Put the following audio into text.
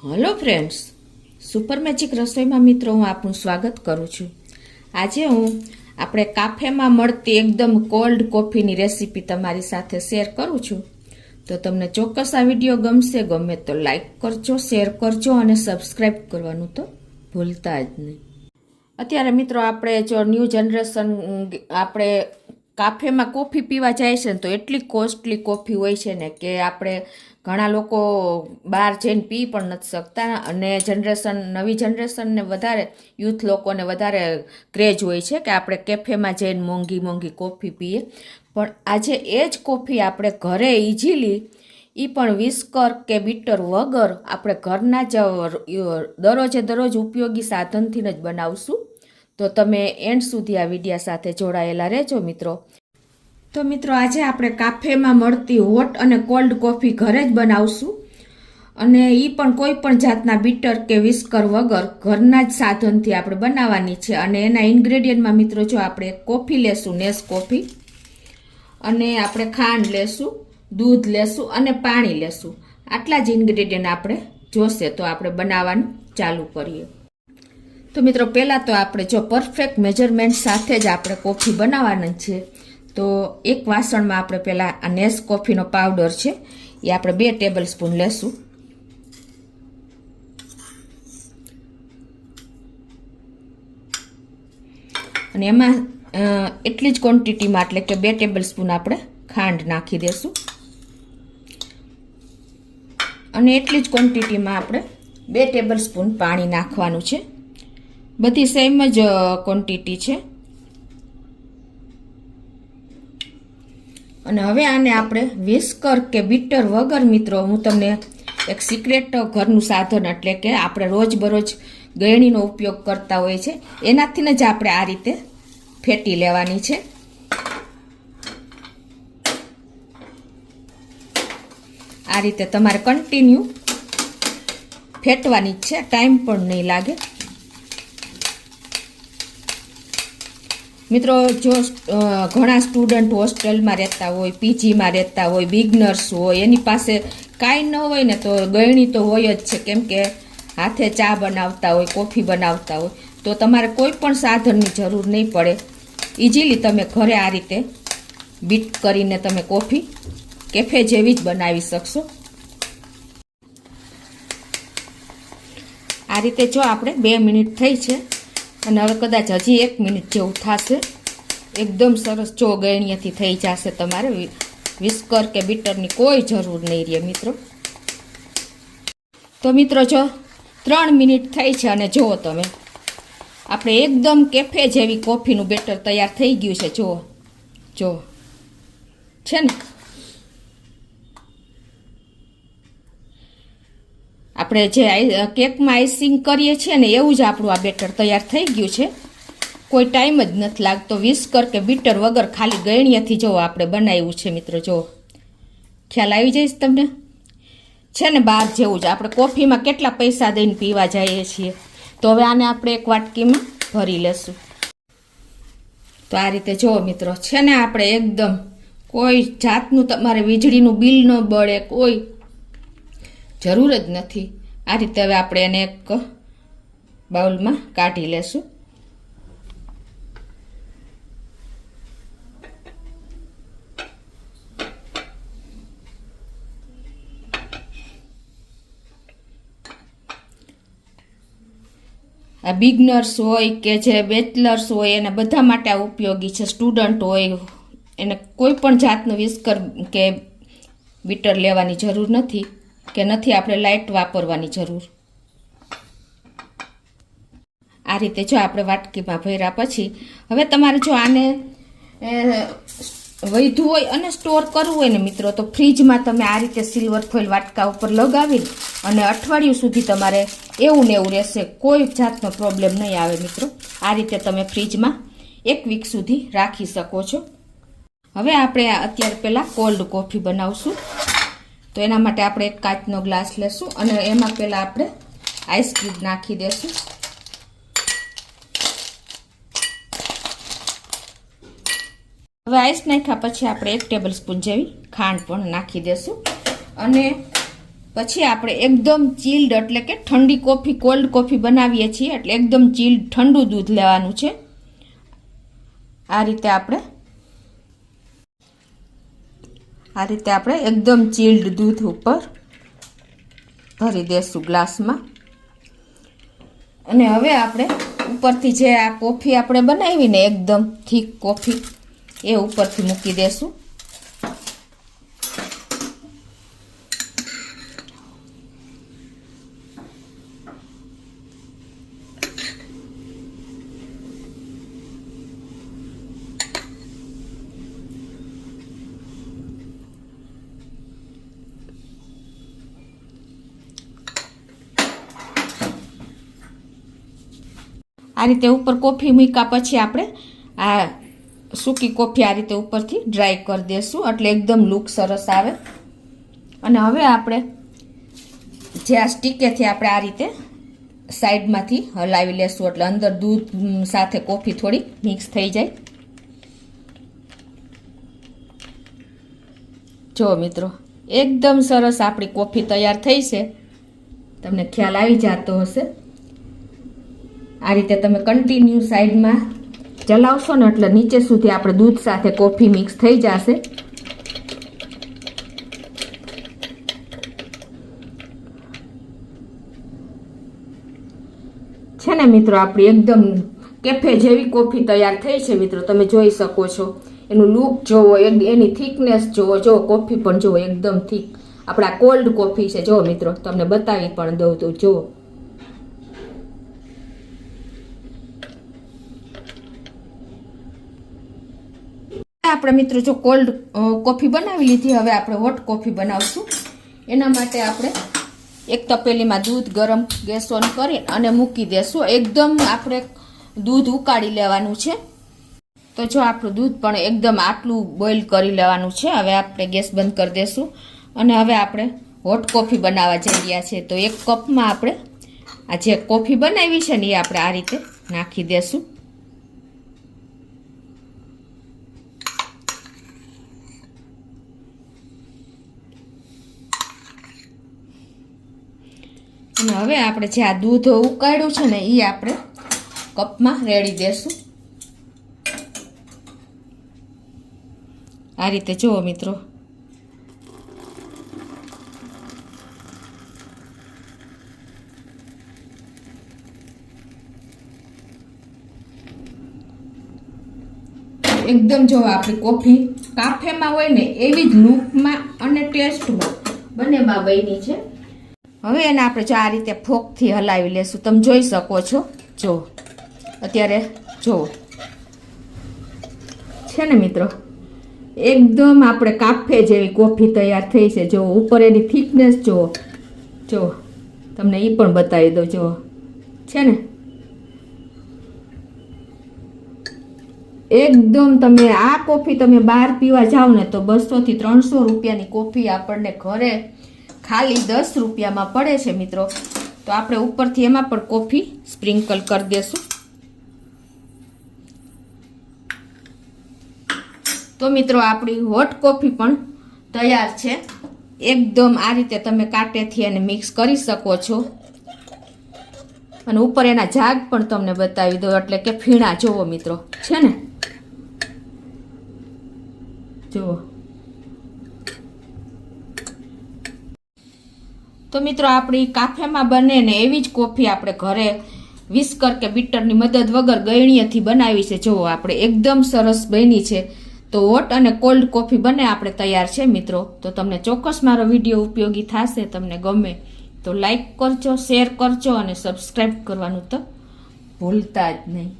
Hello friends, super magic રસોઈમાં મિત્રો હું આપનું સ્વાગત કરું છું. આજે હું આપણે કાફેમાં મળતી એકદમ કોલ્ડ કોફીની રેસીપી તમારી સાથે શેર કરું છું. તો તમને ચોક્કસ આ વિડીયો ગમશે. ગમે તો લાઈક કરજો, શેર કરજો અને સબસ્ક્રાઈબ કરવાનું તો ભૂલતા જ નહીં. અત્યારે મિત્રો આપણે જો ન્યૂ જનરેશન આપણે કાફેમાં કોફી પીવા જાય છે ને તો એટલી કોસ્ટલી કોફી હોય છે ને કે આપણે ઘણા લોકો બહાર જઈને પી પણ નથી શકતા. અને નવી જનરેશનને વધારે યુથ લોકોને વધારે ક્રેઝ હોય છે કે આપણે કેફેમાં જઈને મોંઘી મોંઘી કોફી પીએ. પણ આજે એ જ કોફી આપણે ઘરે ઇઝીલી, એ પણ વિસ્કર કે બીટર વગર આપણે ઘરના જ દરરોજ ઉપયોગી સાધનથી જ બનાવશું. તો તમે એન્ડ સુધી આ વિડીયા સાથે જોડાયેલા રહેજો મિત્રો. તો મિત્રો આજે આપણે કાફેમાં મળતી હોટ અને કોલ્ડ કોફી ઘરે જ બનાવશું. અને એ પણ કોઈ પણ જાતના બીટર કે વિસ્કર વગર ઘરના જ સાધનથી આપણે બનાવવાની છે. અને એના ઇન્ગ્રેડિયન્ટમાં મિત્રો જો આપણે કોફી લેશું, નેસ કોફી, અને આપણે ખાંડ લેશું, દૂધ લેશું અને પાણી લેશું. આટલા જ ઇન્ગ્રેડિયન્ટ આપણે જોશે. તો આપણે બનાવવાનું ચાલુ કરીએ. તો મિત્રો પહેલાં તો આપણે જો પરફેક્ટ મેજરમેન્ટ સાથે જ આપણે કોફી બનાવવાની છે. તો એક વાસણમાં આપણે પહેલાં આ નેસ કોફીનો પાવડર છે એ આપણે 2 ટેબલ સ્પૂન લેશું. અને એમાં એટલી જ ક્વોન્ટિટીમાં એટલે કે 2 ટેબલ સ્પૂન આપણે ખાંડ નાખી દેશું. અને એટલી જ ક્વોન્ટિટીમાં આપણે 2 ટેબલ સ્પૂન પાણી નાખવાનું છે. બધી સેમ જ ક્વોન્ટિટી છે. અને હવે આને આપણે વિસ્કર કે બીટર વગર મિત્રો હું તમને એક સિક્રેટ ઘરનું સાધન એટલે કે આપણે રોજબરોજ ગળણીનો ઉપયોગ કરતા હોય છે એનાથી જ આપણે આ રીતે ફેટી લેવાની છે. આ રીતે તમારે કન્ટિન્યુ ફેટવાની જ છે, ટાઈમ પણ નહીં લાગે. મિત્રો જો ઘણા સ્ટુડન્ટ હોસ્ટેલમાં રહેતા હોય, પીજીમાં રહેતા હોય, બિગનર્સ હોય, એની પાસે કાંઈ ન હોય ને તો ગળણી તો હોય જ છે. કેમ કે હાથે ચા બનાવતા હોય, કોફી બનાવતા હોય, તો તમારે કોઈ પણ સાધનની જરૂર નહીં પડે. ઇઝીલી તમે ઘરે આ રીતે બીટ કરીને તમે કોફી કેફે જેવી જ બનાવી શકશો. આ રીતે જો આપણે 2 મિનિટ થઈ છે અને હવે કદાચ હજી 1 મિનિટ જેવું થશે. એકદમ સરસ જો ગળણીથી થઈ જશે. તમારે વિસ્કર કે બીટરની કોઈ જરૂર નહીં રહે મિત્રો. તો મિત્રો જો 3 મિનિટ થઈ છે અને જુઓ તમે આપણે એકદમ કેફે જેવી કોફીનું બેટર તૈયાર થઈ ગયું છે. જુઓ છે ને, આપણે જે કેકમાં આઈસિંગ કરીએ છીએ ને એવું જ આપણું આ બેટર તૈયાર થઈ ગયું છે. કોઈ ટાઈમ જ નથી લાગતો. વિસ્કર કે બીટર વગર ખાલી ગળણીથી જો આપણે બનાવ્યું છે મિત્રો. જો ખ્યાલ આવી જાય તમને, છે ને બહાર જેવું જ. આપણે કોફીમાં કેટલા પૈસા દઈને પીવા જઈએ છીએ. તો હવે આને આપણે એક વાટકીમાં ભરી લેશું. તો આ રીતે જો મિત્રો છે ને આપણે એકદમ કોઈ જાતનું તમારે વીજળીનું બિલ ન બળે, કોઈ જરૂર જ નથી. આ રીતે હવે આપણે એને એક બાઉલમાં કાઢી લેશું. આ બિગનર્સ હોય કે જે બેચલર્સ હોય એને બધા માટે આ ઉપયોગી છે. સ્ટુડન્ટ હોય એને કોઈ પણ જાતનું વિસ્કર કે બીટર લેવાની જરૂર નથી, કે નથી આપણે લાઇટ વાપરવાની જરૂર. આ રીતે જો આપણે વાટકીમાં ભર્યા પછી હવે તમારે જો આને વધ્યું હોય અને સ્ટોર કરવું હોય ને મિત્રો તો ફ્રીજમાં તમે આ રીતે સિલ્વર ફોઇલ વાટકા ઉપર લગાવી અને અઠવાડિયું સુધી તમારે એવું ને એવું રહેશે. કોઈ જાતનો પ્રોબ્લેમ નહીં આવે મિત્રો. આ રીતે તમે ફ્રીજમાં 1 વીક સુધી રાખી શકો છો. હવે આપણે અત્યારે પહેલાં કોલ્ડ કોફી બનાવશું. તો એના માટે આપણે એક કાચનો ગ્લાસ લેશું અને એમાં પહેલાં આપણે આઈસ ક્યુબ નાખી દેશું. હવે આઈસ નાખ્યા પછી આપણે 1 ટેબલ સ્પૂન જેવી ખાંડ પણ નાખી દેશું. અને પછી આપણે એકદમ ચીલ્ડ એટલે કે ઠંડી કોફી કોલ્ડ કોફી બનાવીએ છીએ એટલે એકદમ ચીલ્ડ ઠંડુ દૂધ લેવાનું છે. આ રીતે આપણે એકદમ ચીલ્ડ દૂધ ઉપર ભરી દેશું ગ્લાસમાં. અને હવે આપણે ઉપરથી જે આ કોફી આપણે બનાવીને એકદમ થીક કોફી એ ઉપરથી મૂકી દેશું. આ રીતે ઉપર કોફી મૂક્યા પછી આપણે આ સૂકી કોફી આ રીતે ઉપરથી ડ્રાય કરી દેશું એટલે એકદમ લુક સરસ આવે. અને હવે આપણે જે આ સ્ટીકેથી આપણે આ રીતે સાઈડમાંથી હલાવી લેશું એટલે અંદર દૂધ સાથે કોફી થોડી મિક્સ થઈ જાય. જો મિત્રો એકદમ સરસ આપણી કોફી તૈયાર થઈ છે. તમને ખ્યાલ આવી જતો હશે. આ રીતે તમે કન્ટિન્યુ સાઈડમાં ચલાવશો ને એટલે નીચે સુધી આપણે દૂધ સાથે કોફી મિક્સ થઈ જશે. છે ને મિત્રો આપણી એકદમ કેફે જેવી કોફી તૈયાર થઈ છે. મિત્રો તમે જોઈ શકો છો એનું લુક જોવો, એની થિકનેસ જોવો. જો કોફી પણ જોવો એકદમ થીક. આપણા કોલ્ડ કોફી છે. જો મિત્રો તમને બતાવી પણ દઉં તો જુઓ. આપણે મિત્રો જો કોલ્ડ કોફી બનાવી લીધી. હવે આપણે હોટ કોફી બનાવશું. એના માટે આપણે એક તપેલીમાં દૂધ ગરમ ગેસ ઓન કરી અને મૂકી દેશું. એકદમ આપણે દૂધ ઉકાળી લેવાનું છે. તો જો આપણું દૂધ પણ એકદમ આટલું બોઇલ કરી લેવાનું છે. હવે આપણે ગેસ બંધ કરી દેશું અને હવે આપણે હોટ કોફી બનાવવા જઈ રહ્યા છે. તો એક કપમાં આપણે આ જે કોફી બનાવી છે ને એ આપણે આ રીતે નાખી દેશું. અને હવે આપણે જે આ દૂધ ઉકાળ્યું છે ને એ આપણે કપમાં રેડી દેશું. આ રીતે જુઓ મિત્રો. એકદમ જો આપણી કોફી કાફેમાં હોય ને એવી જ લુકમાં અને ટેસ્ટમાં બંનેમાં બની છે. હવે એને આપણે જો આ રીતે ફોકથી હલાવી લેશું. તમે જોઈ શકો છો. જો અત્યારે જુઓ છે ને મિત્રો એકદમ આપણે કાફે જેવી કોફી તૈયાર થઈ છે. જો ઉપર એની થિકનેસ જુઓ. જો તમને એ પણ બતાવી દો. જુઓ છે ને એકદમ. તમે આ કોફી તમે બહાર પીવા જાઓ ને તો 200 થી 300 રૂપિયાની કોફી આપણને ઘરે ખાલી 10 રૂપિયામાં પડે છે મિત્રો. તો આપણે ઉપરથી એમાં પણ કોફી સ્પ્રિંકલ કરી દેશું. તો મિત્રો આપણી હોટ કોફી પણ તૈયાર છે. એકદમ આ રીતે તમે કાંટેથી એને મિક્સ કરી શકો છો. અને ઉપર એના જાગ પણ તમને બતાવી દો એટલે કે ફીણા જોવો મિત્રો. છે ને જુઓ. તો મિત્રો આપણી કાફેમાં બને ને એવી જ કોફી આપણે ઘરે વિસ્કર કે બીટરની મદદ વગર ગળણીએથી બનાવી છે. જુઓ આપણે એકદમ સરસ બની છે. તો હોટ અને કોલ્ડ કોફી બંને આપણે તૈયાર છે મિત્રો. તો તમને ચોક્કસ મારો વિડીયો ઉપયોગી થશે. તમને ગમે તો લાઈક કરજો, શેર કરજો અને સબસ્ક્રાઈબ કરવાનું તો ભૂલતા જ નહીં.